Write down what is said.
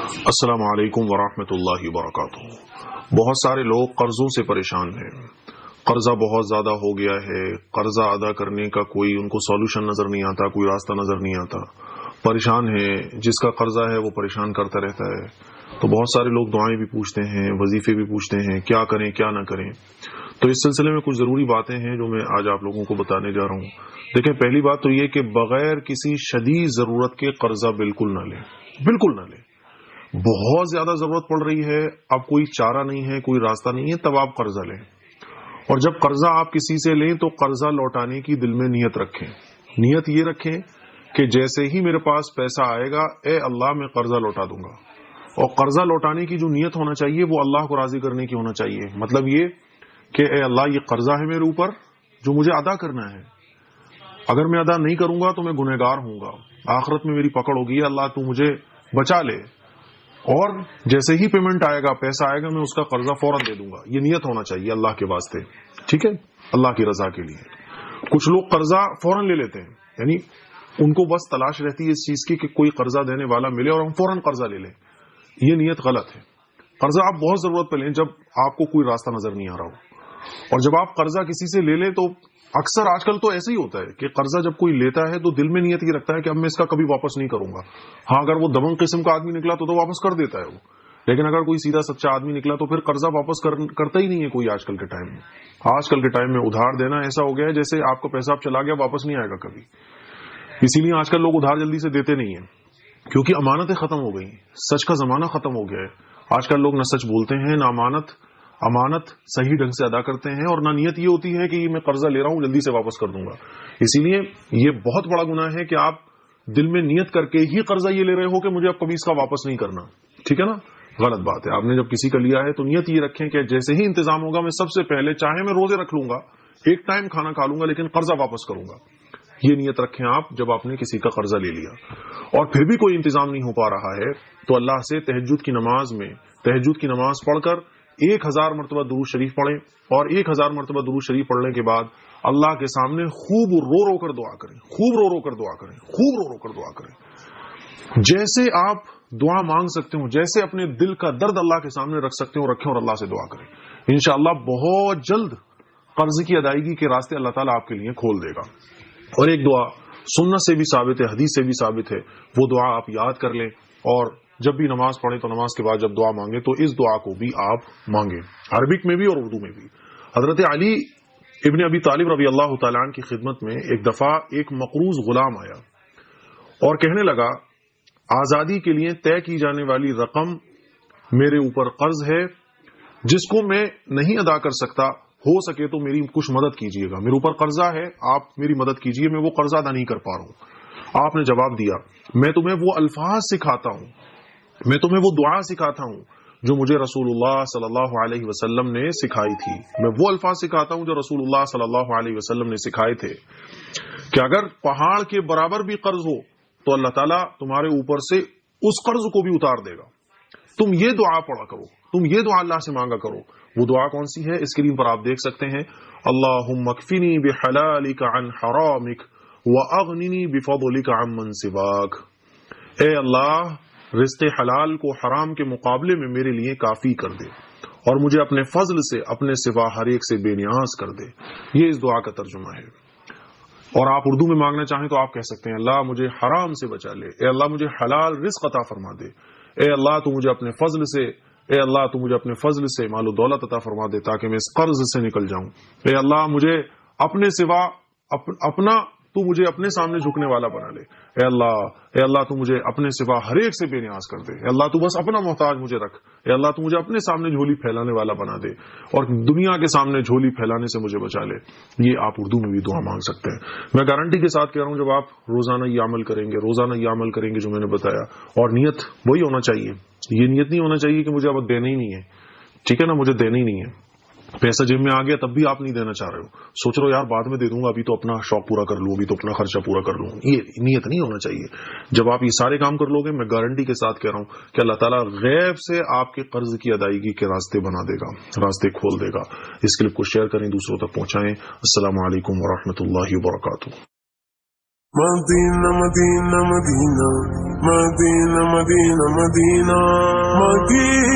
السلام علیکم ورحمۃ اللہ وبرکاتہ۔ بہت سارے لوگ قرضوں سے پریشان ہیں، قرضہ بہت زیادہ ہو گیا ہے، قرضہ ادا کرنے کا کوئی ان کو سولوشن نظر نہیں آتا، کوئی راستہ نظر نہیں آتا، پریشان ہے، جس کا قرضہ ہے وہ پریشان کرتا رہتا ہے۔ تو بہت سارے لوگ دعائیں بھی پوچھتے ہیں، وظیفے بھی پوچھتے ہیں، کیا کریں کیا نہ کریں۔ تو اس سلسلے میں کچھ ضروری باتیں ہیں جو میں آج آپ لوگوں کو بتانے جا رہا ہوں۔ دیکھیں، پہلی بات تو یہ کہ بغیر کسی شدید ضرورت کے قرضہ بالکل نہ لیں، بالکل نہ لیں۔ بہت زیادہ ضرورت پڑ رہی ہے، اب کوئی چارہ نہیں ہے، کوئی راستہ نہیں ہے، تب آپ قرضہ لیں۔ اور جب قرضہ آپ کسی سے لیں تو قرضہ لوٹانے کی دل میں نیت رکھیں۔ نیت یہ رکھیں کہ جیسے ہی میرے پاس پیسہ آئے گا، اے اللہ میں قرضہ لوٹا دوں گا۔ اور قرضہ لوٹانے کی جو نیت ہونا چاہیے وہ اللہ کو راضی کرنے کی ہونا چاہیے۔ مطلب یہ کہ اے اللہ، یہ قرضہ ہے میرے اوپر جو مجھے ادا کرنا ہے، اگر میں ادا نہیں کروں گا تو میں گنہگار ہوں گا، آخرت میں میری پکڑ ہوگی، اللہ تو مجھے بچا لے۔ اور جیسے ہی پیمنٹ آئے گا، پیسہ آئے گا، میں اس کا قرضہ فوراً دے دوں گا۔ یہ نیت ہونا چاہیے اللہ کے واسطے، ٹھیک ہے، اللہ کی رضا کے لیے۔ کچھ لوگ قرضہ فوراً لے لیتے ہیں، یعنی ان کو بس تلاش رہتی ہے اس چیز کی کہ کوئی قرضہ دینے والا ملے اور ہم فوراً قرضہ لے لیں۔ یہ نیت غلط ہے۔ قرضہ آپ بہت ضرورت پہ لیں جب آپ کو کوئی راستہ نظر نہیں آ رہا ہو۔ اور جب آپ قرضہ کسی سے لے لیں تو اکثر آج کل تو ایسے ہی ہوتا ہے کہ قرضہ جب کوئی لیتا ہے تو دل میں نیت یہ رکھتا ہے کہ اب میں اس کا کبھی واپس نہیں کروں گا۔ ہاں، اگر وہ دبنگ قسم کا آدمی نکلا تو واپس کر دیتا ہے وہ، لیکن اگر کوئی سیدھا سچا آدمی نکلا تو پھر قرضہ واپس کرتا ہی نہیں ہے کوئی آج کل کے ٹائم میں۔ آج کل کے ٹائم میں ادھار دینا ایسا ہو گیا ہے جیسے آپ کا پیسہ اب چلا گیا، واپس نہیں آئے گا کبھی۔ اسی لیے آج کل لوگ ادھار جلدی سے دیتے نہیں ہیں، کیونکہ امانتیں ختم ہو گئی، سچ کا زمانہ ختم ہو گیا ہے۔ آج کل لوگ نہ سچ بولتے ہیں، نہ امانت صحیح ڈھنگ سے ادا کرتے ہیں، اور نہ نیت یہ ہوتی ہے کہ میں قرضہ لے رہا ہوں جلدی سے واپس کر دوں گا۔ اسی لیے یہ بہت بڑا گناہ ہے کہ آپ دل میں نیت کر کے ہی قرضہ یہ لے رہے ہو کہ مجھے اب کبھی اس کا واپس نہیں کرنا، ٹھیک ہے نا؟ غلط بات ہے۔ آپ نے جب کسی کا لیا ہے تو نیت یہ رکھیں کہ جیسے ہی انتظام ہوگا میں سب سے پہلے، چاہے میں روزے رکھ لوں گا، ایک ٹائم کھانا کھا لوں گا، لیکن قرضہ واپس کروں گا۔ یہ نیت رکھیں آپ جب آپ نے کسی کا قرضہ لے لیا اور پھر بھی کوئی انتظام نہیں ہو پا رہا ہے تو اللہ سے تہجد کی نماز پڑھ کر 1000 مرتبہ درود شریف پڑھیں، اور 1000 مرتبہ درود شریف پڑھنے کے بعد اللہ کے سامنے خوب رو رو کر دعا کریں، خوب رو رو کر دعا کریں، خوب رو رو کر دعا کریں۔ جیسے آپ دعا مانگ سکتے ہو، جیسے اپنے دل کا درد اللہ کے سامنے رکھ سکتے ہو رکھیں، اور اللہ سے دعا کریں۔ انشاءاللہ بہت جلد قرض کی ادائیگی کے راستے اللہ تعالیٰ آپ کے لیے کھول دے گا۔ اور ایک دعا سنت سے بھی ثابت ہے، حدیث سے بھی ثابت ہے، وہ دعا آپ یاد کر لیں، اور جب بھی نماز پڑھیں تو نماز کے بعد جب دعا مانگیں تو اس دعا کو بھی آپ مانگیں، عربک میں بھی اور اردو میں بھی۔ حضرت علی ابن ابی طالب رضی اللہ تعالیٰ عنہ کی خدمت میں ایک دفعہ ایک مقروض غلام آیا اور کہنے لگا، آزادی کے لیے طے کی جانے والی رقم میرے اوپر قرض ہے جس کو میں نہیں ادا کر سکتا، ہو سکے تو میری کچھ مدد کیجیے گا، میرے اوپر قرضہ ہے، آپ میری مدد کیجیے، میں وہ قرضہ ادا نہیں کر پا رہا ہوں۔ آپ نے جواب دیا، میں تمہیں وہ الفاظ سکھاتا ہوں، میں تمہیں وہ دعا سکھاتا ہوں جو مجھے رسول اللہ صلی اللہ علیہ وسلم نے سکھائی تھی، میں وہ الفاظ سکھاتا ہوں جو رسول اللہ صلی اللہ علیہ وسلم نے سکھائے تھے، کہ اگر پہاڑ کے برابر بھی قرض ہو تو اللہ تعالیٰ تمہارے اوپر سے اس قرض کو بھی اتار دے گا۔ تم یہ دعا پڑھا کرو، تم یہ دعا اللہ سے مانگا کرو۔ وہ دعا کون سی ہے؟ اسکرین پر آپ دیکھ سکتے ہیں، اللہم اکفنی بحلالک عن حرامک واغننی بفضلک عمن سواک۔ اے اللہ، رزق حلال کو حرام کے مقابلے میں میرے لیے کافی کر دے، اور مجھے اپنے فضل سے اپنے سوا ہر ایک سے بے نیاز کر دے۔ یہ اس دعا کا ترجمہ ہے۔ اور آپ اردو میں مانگنا چاہیں تو آپ کہہ سکتے ہیں، اللہ مجھے حرام سے بچا لے، اے اللہ مجھے حلال رزق عطا فرما دے، اے اللہ تو مجھے اپنے فضل سے، اے اللہ تو مجھے اپنے فضل سے مال و دولت عطا فرما دے تاکہ میں اس قرض سے نکل جاؤں، اے اللہ مجھے اپنے سوا تو مجھے اپنے سامنے جھکنے والا بنا لے، اے اللہ تو مجھے اپنے سوا ہر ایک سے بے نیاز کر دے، اے اللہ تو بس اپنا محتاج مجھے رکھ، اے اللہ تو مجھے اپنے سامنے جھولی پھیلانے والا بنا دے اور دنیا کے سامنے جھولی پھیلانے سے مجھے بچا لے۔ یہ آپ اردو میں بھی دعا مانگ سکتے ہیں۔ میں گارنٹی کے ساتھ کہہ رہا ہوں، جب آپ روزانہ یہ عمل کریں گے جو میں نے بتایا، اور نیت وہی ہونا چاہیے، یہ نیت نہیں ہونا چاہیے کہ مجھے اب دینا ہی نہیں ہے، ٹھیک ہے نا، مجھے دینا ہی نہیں ہے، پیسہ جیب میں آ گیا تب بھی آپ نہیں دینا چاہ رہے ہو، سوچ رہے ہو یار بعد میں دے دوں گا، ابھی تو اپنا شوق پورا کر لوں، ابھی تو اپنا خرچہ پورا کر لوں۔ یہ نیت نہیں ہونا چاہیے۔ جب آپ یہ سارے کام کر لو گے، میں گارنٹی کے ساتھ کہہ رہا ہوں کہ اللہ تعالیٰ غیب سے آپ کے قرض کی ادائیگی کے راستے بنا دے گا، راستے کھول دے گا۔ اس کلپ کو شیئر کریں، دوسروں تک پہنچائیں۔ السلام علیکم ورحمۃ اللہ وبرکاتہ۔ مدینہ مدینہ مدینہ مدینہ مدینہ مدینہ مدینہ